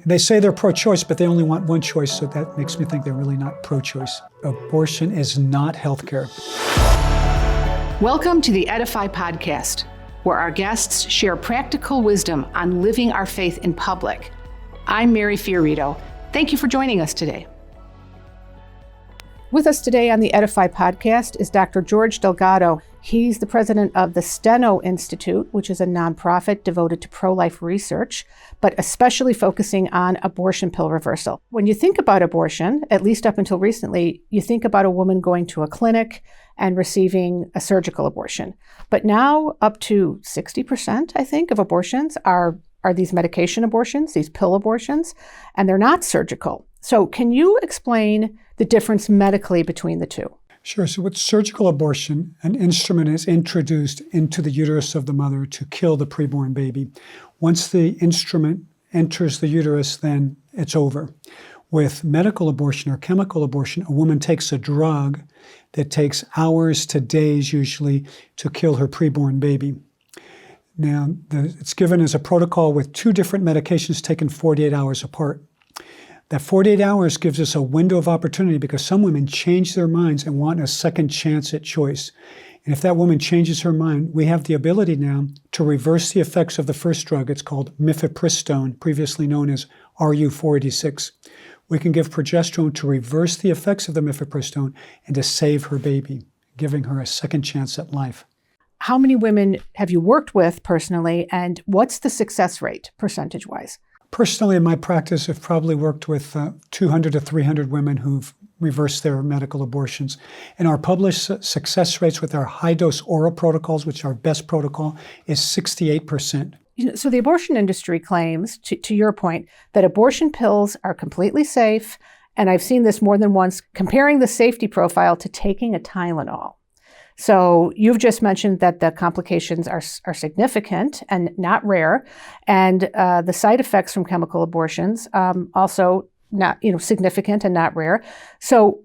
They say they're pro-choice, but they only want one choice, so that makes me think they're really not pro-choice. Abortion is not healthcare. Welcome to the EDIFY podcast, where our guests share practical wisdom on living our faith in public. I'm Mary Fiorito. Thank you for joining us today. With us today on the EDIFY podcast is Dr. George Delgado. He's the president of the Steno Institute, which is a nonprofit devoted to pro-life research, but especially focusing on abortion pill reversal. When you think about abortion, at least up until recently, you think about a woman going to a clinic and receiving a surgical abortion. But now up to 60%, I think, of abortions are these medication abortions, these pill abortions, and they're not surgical. So can you explain the difference medically between the two? Sure. So with surgical abortion, an instrument is introduced into the uterus of the mother to kill the preborn baby. Once the instrument enters the uterus, then it's over. With medical abortion or chemical abortion, a woman takes a drug that takes hours to days usually to kill her preborn baby. Now, it's given as a protocol with two different medications taken 48 hours apart. That 48 hours gives us a window of opportunity because some women change their minds and want a second chance at choice. And if that woman changes her mind, we have the ability now to reverse the effects of the first drug. It's called mifepristone, previously known as RU486. We can give progesterone to reverse the effects of the mifepristone and to save her baby, giving her a second chance at life. How many women have you worked with personally, and what's the success rate percentage-wise? Personally, in my practice, I've probably worked with 200 to 300 women who've reversed their medical abortions. And our published success rates with our high-dose oral protocols, which are our best protocol, is 68%. So the abortion industry claims, to your point, that abortion pills are completely safe, and I've seen this more than once, comparing the safety profile to taking a Tylenol. So you've just mentioned that the complications are significant and not rare, and the side effects from chemical abortions also not significant and not rare. So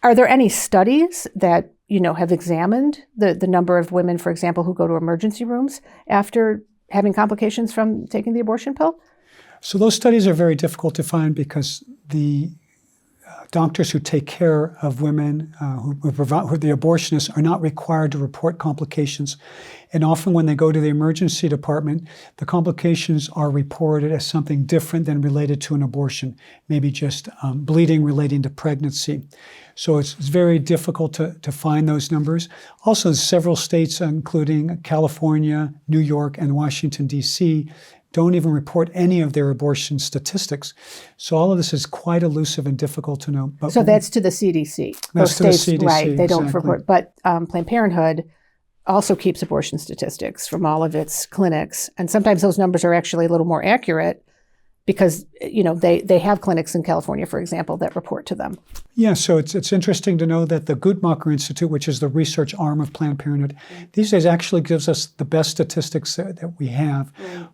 are there any studies that have examined the number of women, for example, who go to emergency rooms after having complications from taking the abortion pill? So those studies are very difficult to find because the doctors who take care of women who the abortionists are not required to report complications. And often when they go to the emergency department, the complications are reported as something different than related to an abortion, maybe just bleeding relating to pregnancy. So it's very difficult to find those numbers. Also, several states, including California, New York, and Washington, D.C., don't even report any of their abortion statistics. So all of this is quite elusive and difficult to know. But so that's to the CDC. That's to the CDC, right? They don't exactly. report. But Planned Parenthood also keeps abortion statistics from all of its clinics, and sometimes those numbers are actually a little more accurate because they have clinics in California, for example, that report to them. Yeah, so it's interesting to know that the Guttmacher Institute, which is the research arm of Planned Parenthood, these days actually gives us the best statistics that we have.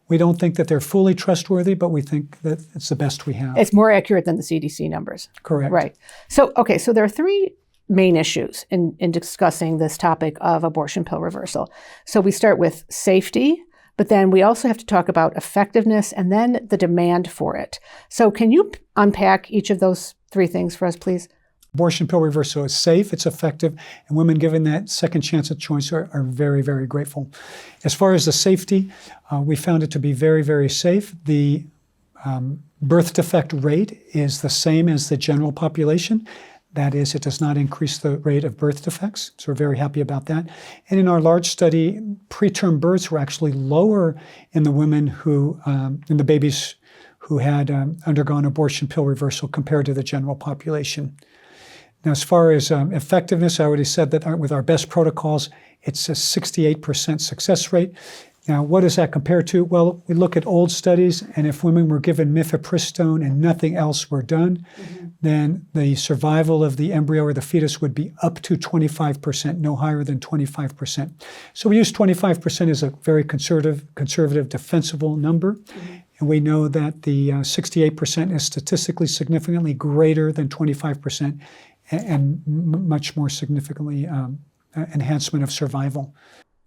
We don't think that they're fully trustworthy, but we think that it's the best we have. It's more accurate than the CDC numbers. Correct. Right. So there are three main issues in discussing this topic of abortion pill reversal. So we start with safety, but then we also have to talk about effectiveness and then the demand for it. So can you unpack each of those three things for us, please? Abortion pill reversal is safe, it's effective, and women given that second chance at choice are very, very grateful. As far as the safety, we found it to be very, very safe. The birth defect rate is the same as the general population. That is, it does not increase the rate of birth defects, so we're very happy about that. And in our large study, preterm births were actually lower in the women in the babies who had undergone abortion pill reversal compared to the general population. Now, as far as effectiveness, I already said that with our best protocols, it's a 68% success rate. Now, what does that compare to? Well, we look at old studies, and if women were given mifepristone and nothing else were done, then the survival of the embryo or the fetus would be up to 25%, no higher than 25%. So we use 25% as a very conservative, defensible number. And we know that the 68% is statistically significantly greater than 25% and much more significantly enhancement of survival.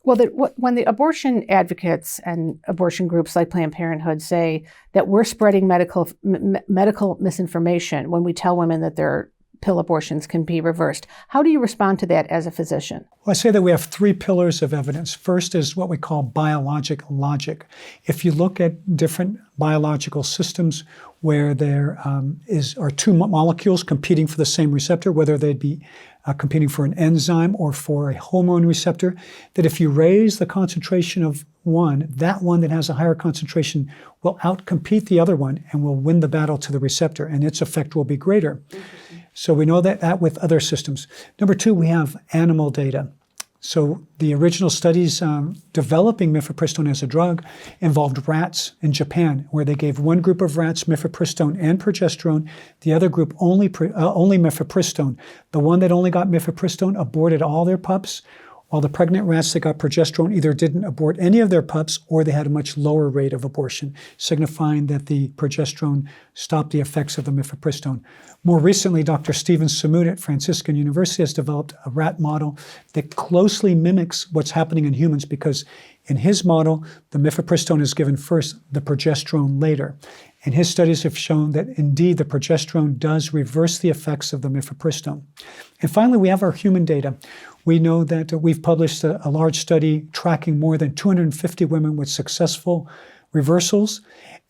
Well, when the abortion advocates and abortion groups like Planned Parenthood say that we're spreading medical misinformation when we tell women that their pill abortions can be reversed, how do you respond to that as a physician? Well, I say that we have three pillars of evidence. First is what we call biologic logic. If you look at different biological systems where there are two molecules competing for the same receptor, whether they'd be competing for an enzyme or for a hormone receptor, that if you raise the concentration of one, that one that has a higher concentration will outcompete the other one and will win the battle to the receptor, and its effect will be greater. So we know that with other systems. Number two, we have animal data. So the original studies developing mifepristone as a drug involved rats in Japan, where they gave one group of rats mifepristone and progesterone, the other group only mifepristone. The one that only got mifepristone aborted all their pups, while the pregnant rats that got progesterone either didn't abort any of their pups or they had a much lower rate of abortion, signifying that the progesterone stopped the effects of the mifepristone. More recently, Dr. Stephen Samud at Franciscan University has developed a rat model that closely mimics what's happening in humans, because in his model, the mifepristone is given first, the progesterone later. And his studies have shown that indeed the progesterone does reverse the effects of the mifepristone. And finally, we have our human data. We know that we've published a large study tracking more than 250 women with successful reversals.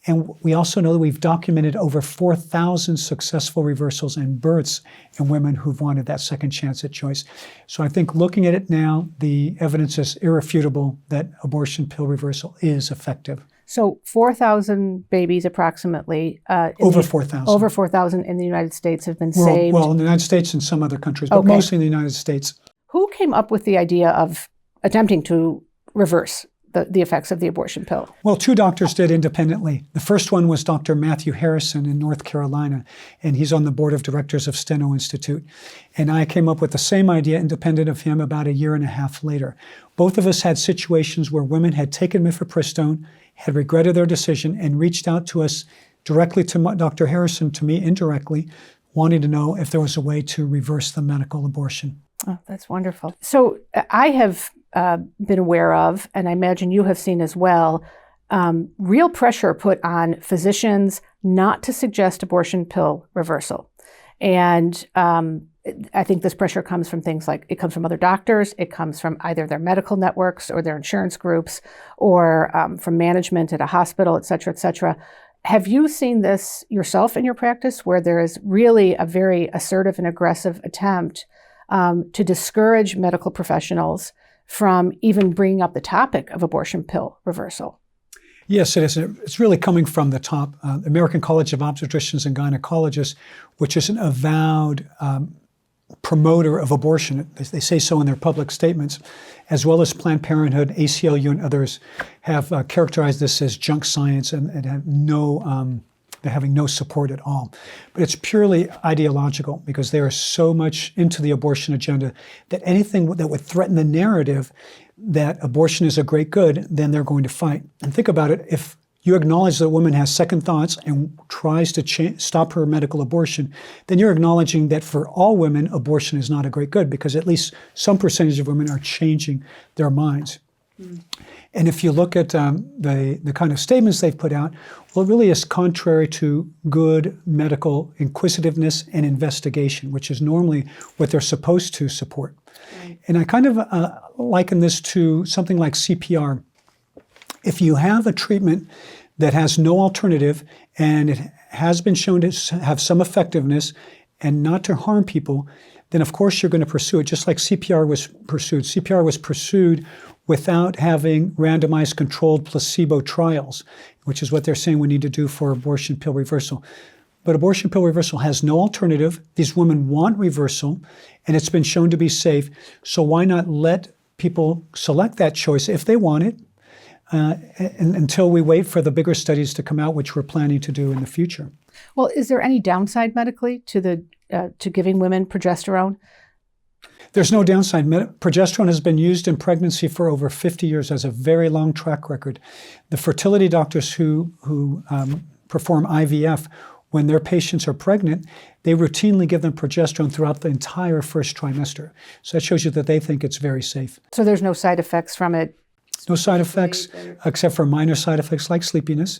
And we also know that we've documented over 4,000 successful reversals and births in women who've wanted that second chance at choice. So I think looking at it now, the evidence is irrefutable that abortion pill reversal is effective. So 4,000 babies approximately. Over 4,000. Over 4,000 in the United States have been saved. Well, in the United States and some other countries, but mostly in the United States. Who came up with the idea of attempting to reverse the effects of the abortion pill? Well, two doctors did independently. The first one was Dr. Matthew Harrison in North Carolina, and he's on the board of directors of Steno Institute. And I came up with the same idea independent of him about a year and a half later. Both of us had situations where women had taken mifepristone, had regretted their decision, and reached out to us directly to Dr. Harrison, to me indirectly, wanting to know if there was a way to reverse the medical abortion. Oh, that's wonderful. So I have been aware of, and I imagine you have seen as well, real pressure put on physicians not to suggest abortion pill reversal. And I think this pressure comes from things like, it comes from other doctors, it comes from either their medical networks or their insurance groups, or from management at a hospital, et cetera, et cetera. Have you seen this yourself in your practice, where there is really a very assertive and aggressive attempt to discourage medical professionals from even bringing up the topic of abortion pill reversal? Yes, it is. It's really coming from the top. American College of Obstetricians and Gynecologists, which is an avowed promoter of abortion, they say so in their public statements, as well as Planned Parenthood, ACLU, and others, have characterized this as junk science and have they're having no support at all. But it's purely ideological, because they are so much into the abortion agenda that anything that would threaten the narrative that abortion is a great good, then they're going to fight. And think about it, if you acknowledge that a woman has second thoughts and tries to stop her medical abortion, then you're acknowledging that for all women, abortion is not a great good, because at least some percentage of women are changing their minds. And if you look at the kind of statements they've put out, well, it really is contrary to good medical inquisitiveness and investigation, which is normally what they're supposed to support. Right. And I kind of liken this to something like CPR. If you have a treatment that has no alternative and it has been shown to have some effectiveness and not to harm people, then of course you're going to pursue it, just like CPR was pursued. CPR was pursued without having randomized controlled placebo trials, which is what they're saying we need to do for abortion pill reversal. But abortion pill reversal has no alternative. These women want reversal, and it's been shown to be safe. So why not let people select that choice if they want it, until we wait for the bigger studies to come out, which we're planning to do in the future. Well, is there any downside medically to giving women progesterone? There's no downside. Progesterone has been used in pregnancy for over 50 years, has a very long track record. The fertility doctors who perform IVF when their patients are pregnant, they routinely give them progesterone throughout the entire first trimester. So that shows you that they think it's very safe. So there's no side effects from it? No side effects except for minor side effects like sleepiness.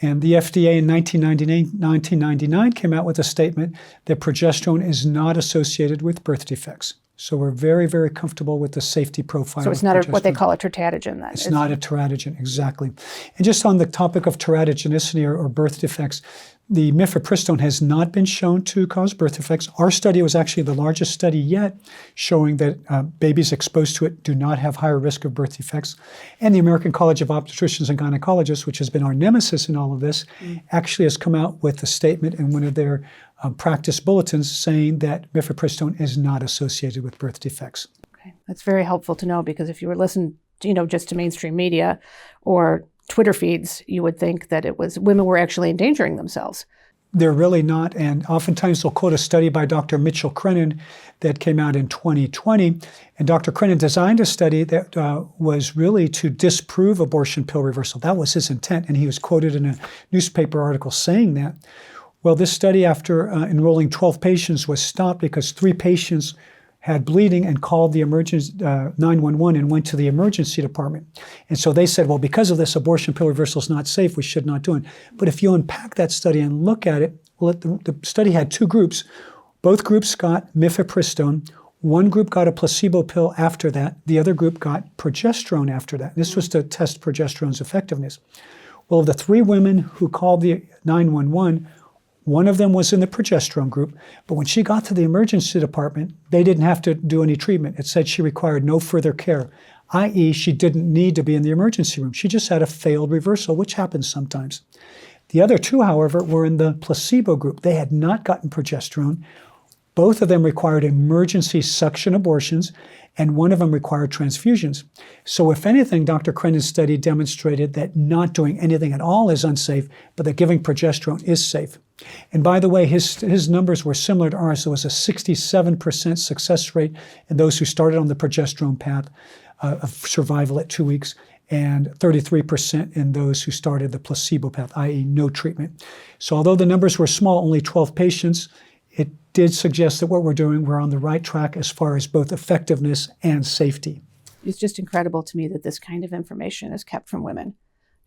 And the FDA in 1999 came out with a statement that progesterone is not associated with birth defects. So we're very, very comfortable with the safety profile. So it's not what they call a teratogen then? It's not a teratogen, exactly. And just on the topic of teratogenicity or birth defects, the mifepristone has not been shown to cause birth defects. Our study was actually the largest study yet showing that babies exposed to it do not have higher risk of birth defects. And the American College of Obstetricians and Gynecologists, which has been our nemesis in all of this, actually has come out with a statement in one of their practice bulletins saying that mifepristone is not associated with birth defects. Okay, that's very helpful to know, because if you were listening, just to mainstream media or Twitter feeds, you would think that it was women were actually endangering themselves. They're really not, and oftentimes they'll quote a study by Dr. Mitchell Crennan that came out in 2020, and Dr. Crennan designed a study that was really to disprove abortion pill reversal. That was his intent, and he was quoted in a newspaper article saying that. Well, this study, after enrolling 12 patients, was stopped because 3 patients had bleeding and called the 911 and went to the emergency department. And so they said, well, because of this, abortion pill reversal is not safe, we should not do it. But if you unpack that study and look at it, well, the study had 2 groups. Both groups got mifepristone. One group got a placebo pill after that. The other group got progesterone after that. This was to test progesterone's effectiveness. Well, of the 3 women who called the 911, one of them was in the progesterone group, but when she got to the emergency department, they didn't have to do any treatment. It said she required no further care, i.e. she didn't need to be in the emergency room. She just had a failed reversal, which happens sometimes. The other 2, however, were in the placebo group. They had not gotten progesterone. Both of them required emergency suction abortions, and one of them required transfusions. So if anything, Dr. Crennan's study demonstrated that not doing anything at all is unsafe, but that giving progesterone is safe. And by the way, his numbers were similar to ours. There was a 67% success rate in those who started on the progesterone path of survival at 2 weeks, and 33% in those who started the placebo path, i.e. no treatment. So although the numbers were small, only 12 patients, it did suggest that what we're doing, we're on the right track as far as both effectiveness and safety. It's just incredible to me that this kind of information is kept from women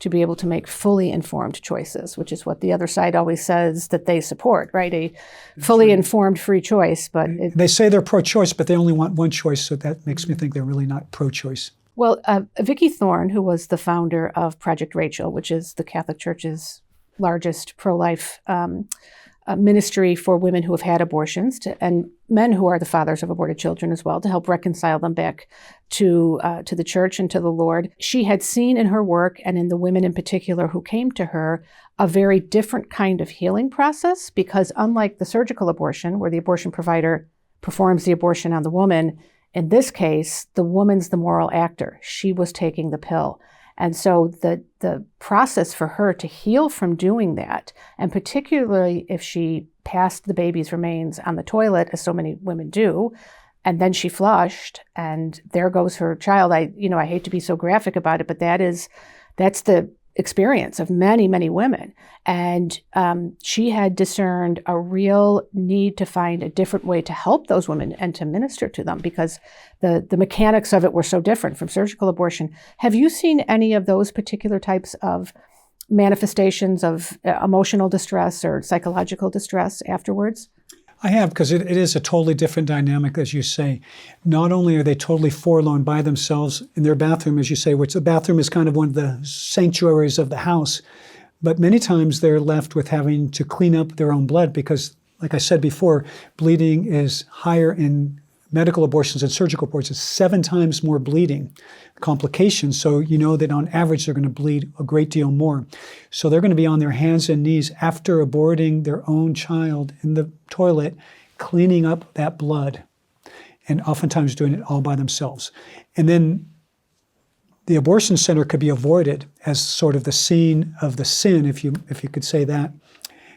to be able to make fully informed choices, which is what the other side always says that they support, right? A fully informed free choice. But they say they're pro-choice, but they only want one choice, so that makes me think they're really not pro-choice. Well, Vicki Thorne, who was the founder of Project Rachel, which is the Catholic Church's largest pro-life ministry for women who have had abortions and men who are the fathers of aborted children as well, to help reconcile them back to the church and to the Lord. She had seen in her work, and in the women in particular who came to her, a very different kind of healing process, because unlike the surgical abortion, where the abortion provider performs the abortion on the woman, in this case, the woman's the moral actor. She was taking the pill. And so the process for her to heal from doing that, and particularly if she passed the baby's remains on the toilet, as so many women do, and then she flushed, and there goes her child. I hate to be so graphic about it, but that's the experience of many, many women. And she had discerned a real need to find a different way to help those women and to minister to them, because the mechanics of it were so different from surgical abortion. Have you seen any of those particular types of manifestations of emotional distress or psychological distress afterwards? I have, because it is a totally different dynamic, as you say. Not only are they totally forlorn by themselves in their bathroom, as you say, which the bathroom is kind of one of the sanctuaries of the house, but many times they're left with having to clean up their own blood because, like I said before, bleeding is higher in medical abortions and surgical abortions. It's 7 times more bleeding complications. So you know that on average they're going to bleed a great deal more. So they're going to be on their hands and knees after aborting their own child in the toilet, cleaning up that blood, and oftentimes doing it all by themselves. And then the abortion center could be avoided as sort of the scene of the sin, if you could say that.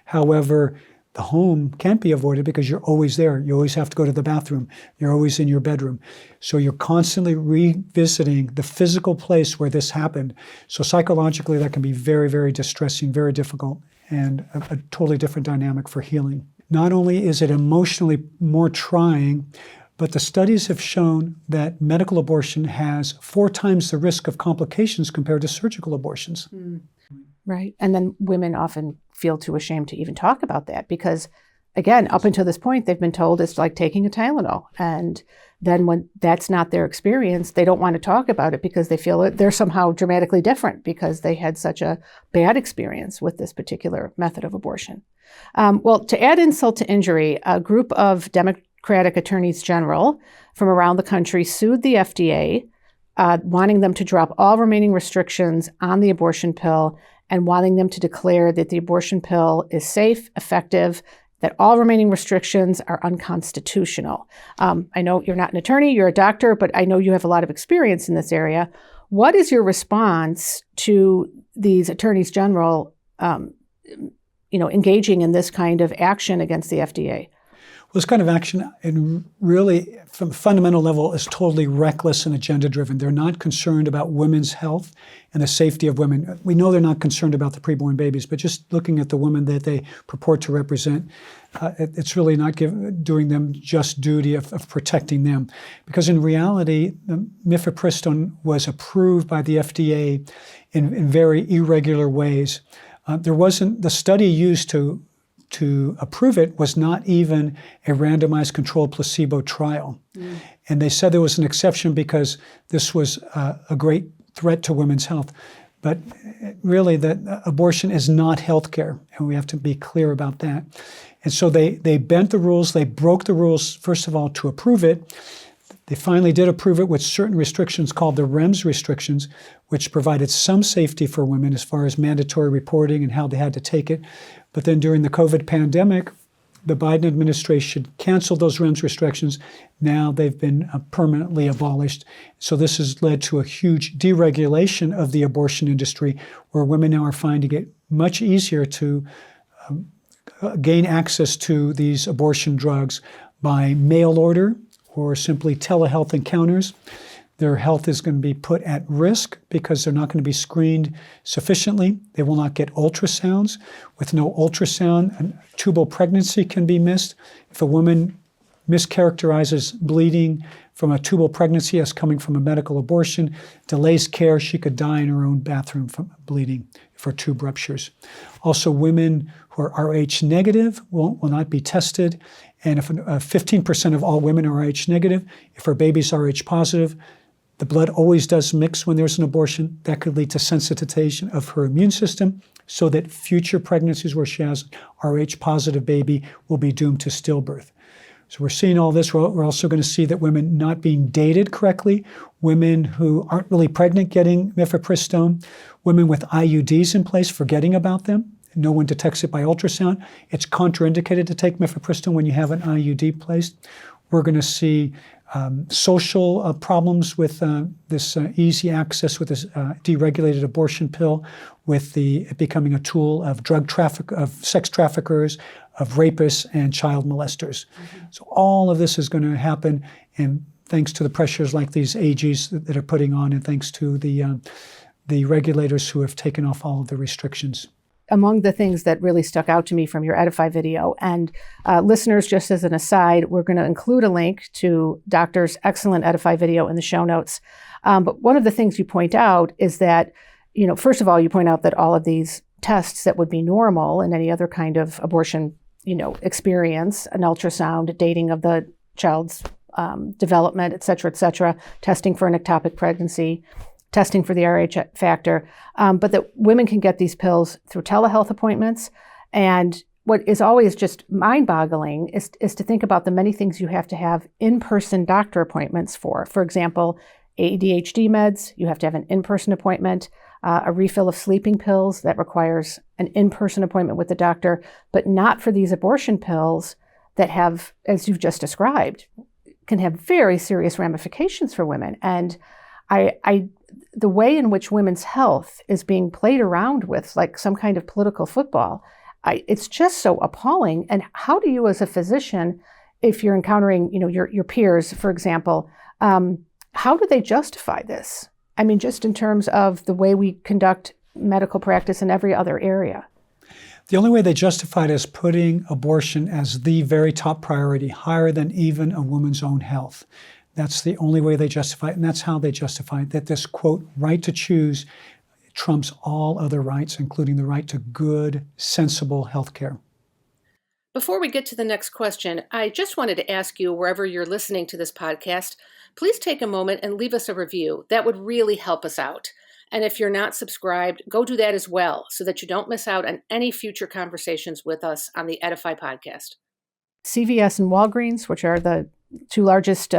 However, the home can't be avoided because you're always there. You always have to go to the bathroom. You're always in your bedroom. So you're constantly revisiting the physical place where this happened. So psychologically, that can be very, very distressing, very difficult. and a totally different dynamic for healing. Not only is it emotionally more trying, but the studies have shown that medical abortion has 4 times the risk of complications compared to surgical abortions. Right. And then women often feel too ashamed to even talk about that because, again, up until this point, they've been told it's like taking a Tylenol. And then when that's not their experience, they don't want to talk about it because they feel they're somehow dramatically different because they had such a bad experience with this particular method of abortion. Well, to add insult to injury, a group of Democratic attorneys general from around the country sued the FDA, wanting them to drop all remaining restrictions on the abortion pill and wanting them to declare that the abortion pill is safe, effective, that all remaining restrictions are unconstitutional. I know you're not an attorney, you're a doctor, but I know you have a lot of experience in this area. What is your response to these attorneys general, engaging in this kind of action against the FDA? Well, this kind of action, and really, from a fundamental level, is totally reckless and agenda-driven. They're not concerned about women's health and the safety of women. We know they're not concerned about the preborn babies, but just looking at the women that they purport to represent, it's really not doing them just duty of protecting them. Because in reality, mifepristone was approved by the FDA in very irregular ways. The study used to approve it was not even a randomized controlled placebo trial. And they said there was an exception because this was a great threat to women's health. But really, that abortion is not healthcare, and we have to be clear about that. And so they bent the rules, they broke the rules, first of all, to approve it. They finally did approve it with certain restrictions called the REMS restrictions, which provided some safety for women as far as mandatory reporting and how they had to take it. But then during the COVID pandemic, the Biden administration canceled those REMS restrictions. Now they've been permanently abolished. So this has led to a huge deregulation of the abortion industry, where women now are finding it much easier to gain access to these abortion drugs by mail order or simply telehealth encounters. Their health is going to be put at risk because they're not going to be screened sufficiently. They will not get ultrasounds. With no ultrasound, a tubal pregnancy can be missed. If a woman mischaracterizes bleeding from a tubal pregnancy as coming from a medical abortion, delays care, she could die in her own bathroom from bleeding for tube ruptures. Also, women who are Rh negative will not be tested. And if 15% of all women are Rh negative, if her baby's Rh positive, the blood always does mix when there's an abortion. That could lead to sensitization of her immune system so that future pregnancies where she has Rh positive baby will be doomed to stillbirth. So we're seeing all this. We're also going to see that women not being dated correctly, women who aren't really pregnant getting mifepristone, women with IUDs in place forgetting about them. No one detects it by ultrasound. It's contraindicated to take mifepristone when you have an IUD placed. We're going to see social problems with this easy access with this deregulated abortion pill, with it becoming a tool of of sex traffickers, of rapists and child molesters. So all of this is going to happen, and thanks to the pressures like these AGs that are putting on, and thanks to the regulators who have taken off all of the restrictions. Among the things that really stuck out to me from your EDIFY video, and listeners, just as an aside, we're going to include a link to Doctor's excellent EDIFY video in the show notes. But one of the things you point out is that, first of all, you point out that all of these tests that would be normal in any other kind of abortion, experience, an ultrasound, dating of the child's development, et cetera, testing for an ectopic pregnancy, testing for the Rh factor, but that women can get these pills through telehealth appointments. And what is always just mind-boggling is to think about the many things you have to have in-person doctor appointments for. For example, ADHD meds, you have to have an in-person appointment. A refill of sleeping pills, that requires an in-person appointment with the doctor, but not for these abortion pills that have, as you've just described, can have very serious ramifications for women. And the way in which women's health is being played around with, like some kind of political football, it's just so appalling. And how do you, as a physician, if you're encountering, your peers, for example, how do they justify this? I mean, just in terms of the way we conduct medical practice in every other area. The only way they justify it is putting abortion as the very top priority, higher than even a woman's own health. That's the only way they justify it, and that's how they justify it, that this, quote, right to choose trumps all other rights, including the right to good, sensible health care. Before we get to the next question, I just wanted to ask you, wherever you're listening to this podcast, please take a moment and leave us a review. That would really help us out. And if you're not subscribed, go do that as well so that you don't miss out on any future conversations with us on the EDIFY podcast. CVS and Walgreens, which are the two largest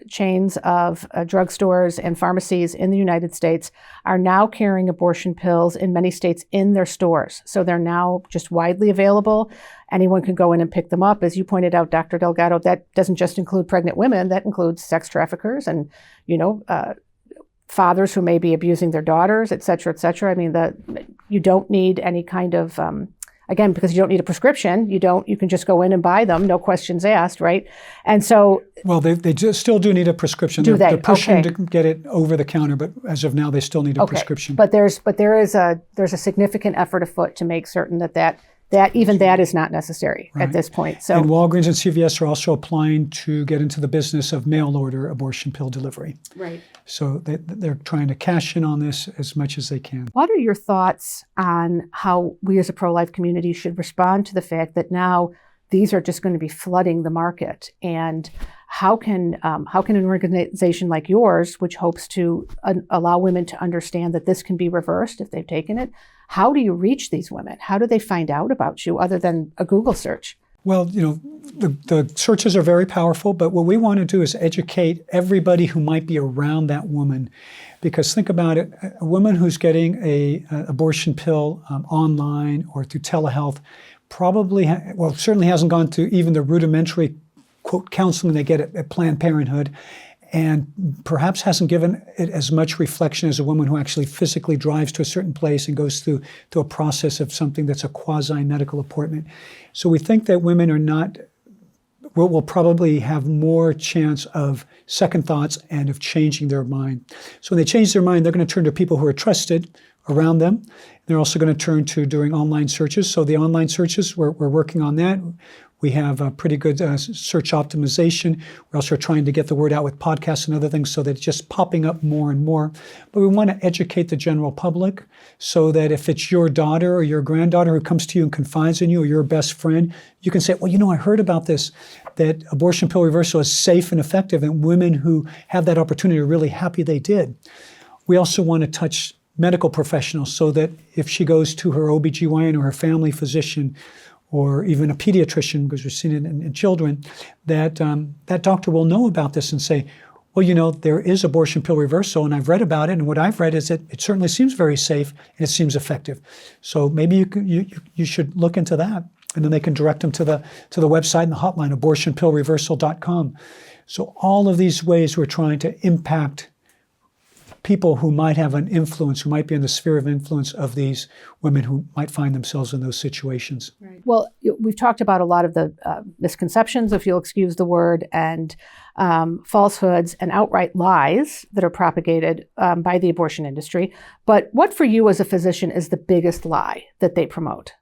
chains of drugstores and pharmacies in the United States, are now carrying abortion pills in many states in their stores. So they're now just widely available. Anyone can go in and pick them up. As you pointed out, Dr. Delgado, that doesn't just include pregnant women, that includes sex traffickers and, fathers who may be abusing their daughters, et cetera, et cetera. I mean, you don't need any kind of, again, because you don't need a prescription, you can just go in and buy them, no questions asked, right? And so... Well, they just still do need a prescription. They're pushing to get it over the counter, but as of now, they still need a prescription. But there's a significant effort afoot to make certain that is not necessary at this point. So, and Walgreens and CVS are also applying to get into the business of mail order abortion pill delivery. Right. So they're trying to cash in on this as much as they can. What are your thoughts on how we as a pro-life community should respond to the fact that now these are just going to be flooding the market? And how can an organization like yours, which hopes to allow women to understand that this can be reversed if they've taken it, how do you reach these women? How do they find out about you other than a Google search? Well, the searches are very powerful, but what we want to do is educate everybody who might be around that woman. Because think about it, a woman who's getting an abortion pill online or through telehealth probably, certainly hasn't gone to even the rudimentary, quote, counseling they get at Planned Parenthood, and perhaps hasn't given it as much reflection as a woman who actually physically drives to a certain place and goes through a process of something that's a quasi-medical appointment. So we think that women will probably have more chance of second thoughts and of changing their mind. So when they change their mind, they're going to turn to people who are trusted around them. They're also going to turn to doing online searches. So the online searches, we're working on that. We have a pretty good search optimization. We're also trying to get the word out with podcasts and other things so that it's just popping up more and more. But we want to educate the general public so that if it's your daughter or your granddaughter who comes to you and confides in you, or your best friend, you can say, well, I heard about this, that abortion pill reversal is safe and effective, and women who have that opportunity are really happy they did. We also want to touch medical professionals so that if she goes to her OBGYN or her family physician, or even a pediatrician, because we're seeing it in children, that doctor will know about this and say, well, there is abortion pill reversal, and I've read about it, and what I've read is that it certainly seems very safe and it seems effective. So maybe you should look into that, and then they can direct them to the website and the hotline, abortionpillreversal.com. So all of these ways we're trying to impact people who might have an influence, who might be in the sphere of influence of these women who might find themselves in those situations. Right. Well, we've talked about a lot of the misconceptions, if you'll excuse the word, and falsehoods and outright lies that are propagated by the abortion industry. But what for you as a physician is the biggest lie that they promote?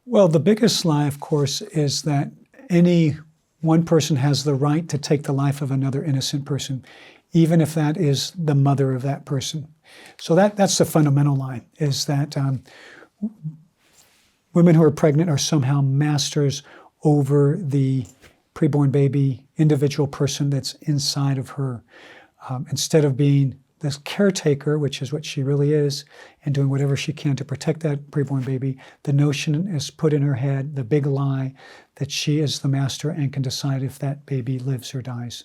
Well, the biggest lie, of course, is that any one person has the right to take the life of another innocent person, even if that is the mother of that person. So that's the fundamental lie, is that women who are pregnant are somehow masters over the preborn baby, individual person that's inside of her. Instead of being this caretaker, which is what she really is, and doing whatever she can to protect that preborn baby, the notion is put in her head, the big lie, that she is the master and can decide if that baby lives or dies.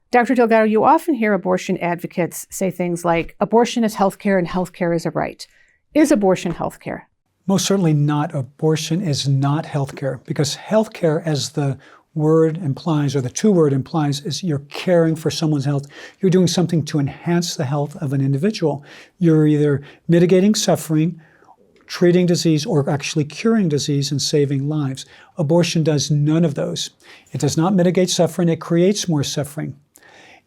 Dr. Delgado, you often hear abortion advocates say things like, abortion is healthcare and healthcare is a right. Is abortion healthcare? Most certainly not. Abortion is not healthcare, because healthcare, as the word implies, or the two-word implies, is you're caring for someone's health. You're doing something to enhance the health of an individual. You're either mitigating suffering, treating disease, or actually curing disease and saving lives. Abortion does none of those. It does not mitigate suffering. It creates more suffering.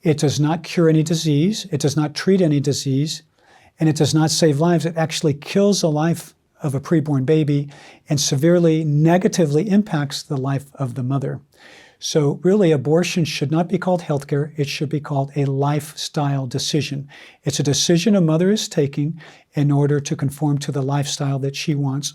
It does not cure any disease. It does not treat any disease. And it does not save lives. It actually kills the life of a preborn baby and severely negatively impacts the life of the mother. So really, abortion should not be called healthcare. It should be called a lifestyle decision. It's a decision a mother is taking in order to conform to the lifestyle that she wants.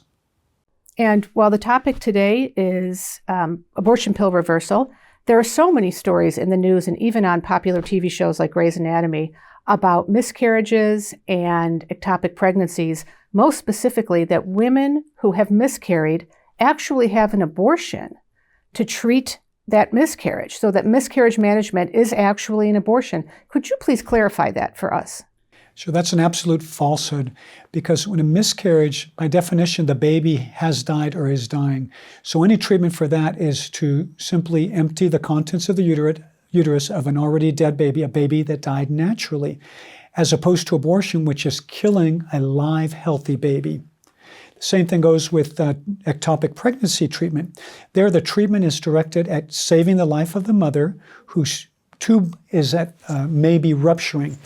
And while the topic today is abortion pill reversal, there are so many stories in the news and even on popular TV shows like Grey's Anatomy about miscarriages and ectopic pregnancies, most specifically that women who have miscarried actually have an abortion to treat that miscarriage, so that miscarriage management is actually an abortion. Could you please clarify that for us? So that's an absolute falsehood, because when a miscarriage, by definition, the baby has died or is dying. So any treatment for that is to simply empty the contents of the uterus of an already dead baby, a baby that died naturally, as opposed to abortion, which is killing a live, healthy baby. The same thing goes with ectopic pregnancy treatment. There, the treatment is directed at saving the life of the mother whose tube is may be rupturing.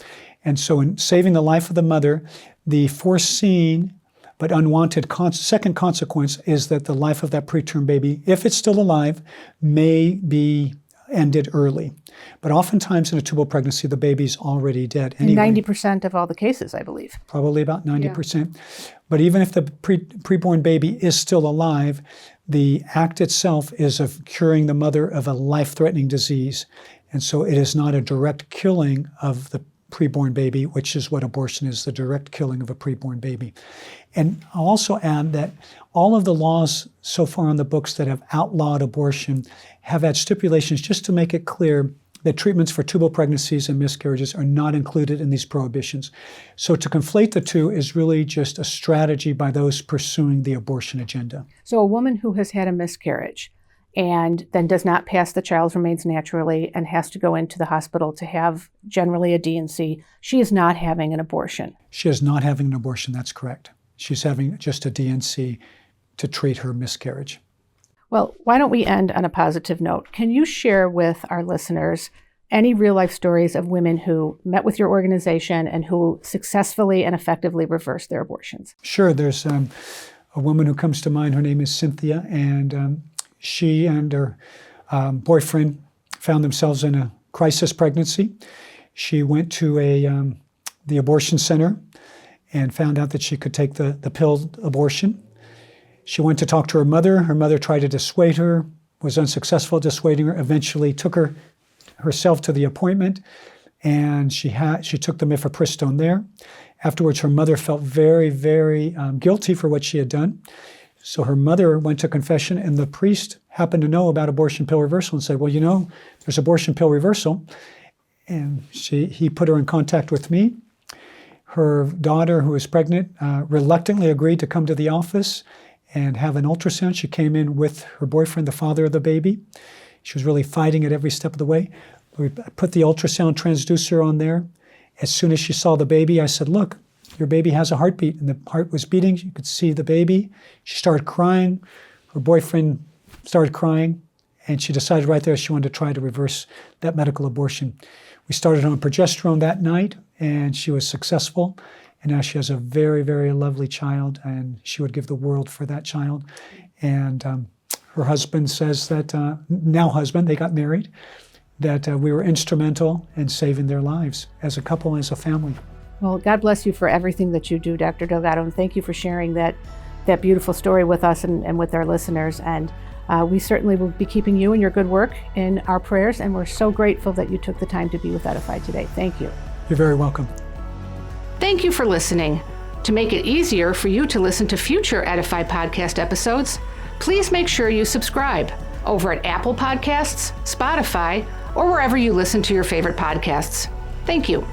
And so in saving the life of the mother, the foreseen but unwanted second consequence is that the life of that preterm baby, if it's still alive, may be ended early. But oftentimes in a tubal pregnancy, the baby's already dead anyway. In 90% of all the cases, I believe. Probably about 90%. Yeah. But even if the preborn baby is still alive, the act itself is of curing the mother of a life-threatening disease. And so it is not a direct killing of the preborn baby, which is what abortion is, the direct killing of a preborn baby. And I'll also add that all of the laws so far on the books that have outlawed abortion have had stipulations just to make it clear that treatments for tubal pregnancies and miscarriages are not included in these prohibitions. So to conflate the two is really just a strategy by those pursuing the abortion agenda. So a woman who has had a miscarriage and then does not pass the child's remains naturally and has to go into the hospital to have generally a D&C, she is not having an abortion. She is not having an abortion, that's correct. She's having just a D&C to treat her miscarriage. Well, why don't we end on a positive note? Can you share with our listeners any real-life stories of women who met with your organization and who successfully and effectively reversed their abortions? Sure. There's a woman who comes to mind. Her name is Cynthia, and she and her boyfriend found themselves in a crisis pregnancy. She went to the abortion center and found out that she could take the pill abortion. She went to talk to her mother. Her mother tried to dissuade her, was unsuccessful at dissuading her, eventually took herself to the appointment, and she took the mifepristone there. Afterwards, her mother felt very, very guilty for what she had done. So her mother went to confession, and the priest happened to know about abortion pill reversal and said, well, you know, there's abortion pill reversal. And he put her in contact with me. Her daughter, who was pregnant, reluctantly agreed to come to the office and have an ultrasound. She came in with her boyfriend, the father of the baby. She was really fighting it every step of the way. We put the ultrasound transducer on there. As soon as she saw the baby, I said, look, your baby has a heartbeat. And the heart was beating. You could see the baby. She started crying. Her boyfriend started crying. And she decided right there she wanted to try to reverse that medical abortion. We started on progesterone that night, and she was successful. And now she has a very, very lovely child, and she would give the world for that child. And her husband says that, now husband, they got married, that we were instrumental in saving their lives as a couple and as a family. Well, God bless you for everything that you do, Dr. Delgado, and thank you for sharing that beautiful story with us and with our listeners. And we certainly will be keeping you and your good work in our prayers, and we're so grateful that you took the time to be with EDIFY today. Thank you. You're very welcome. Thank you for listening. To make it easier for you to listen to future EDIFY podcast episodes, please make sure you subscribe over at Apple Podcasts, Spotify, or wherever you listen to your favorite podcasts. Thank you.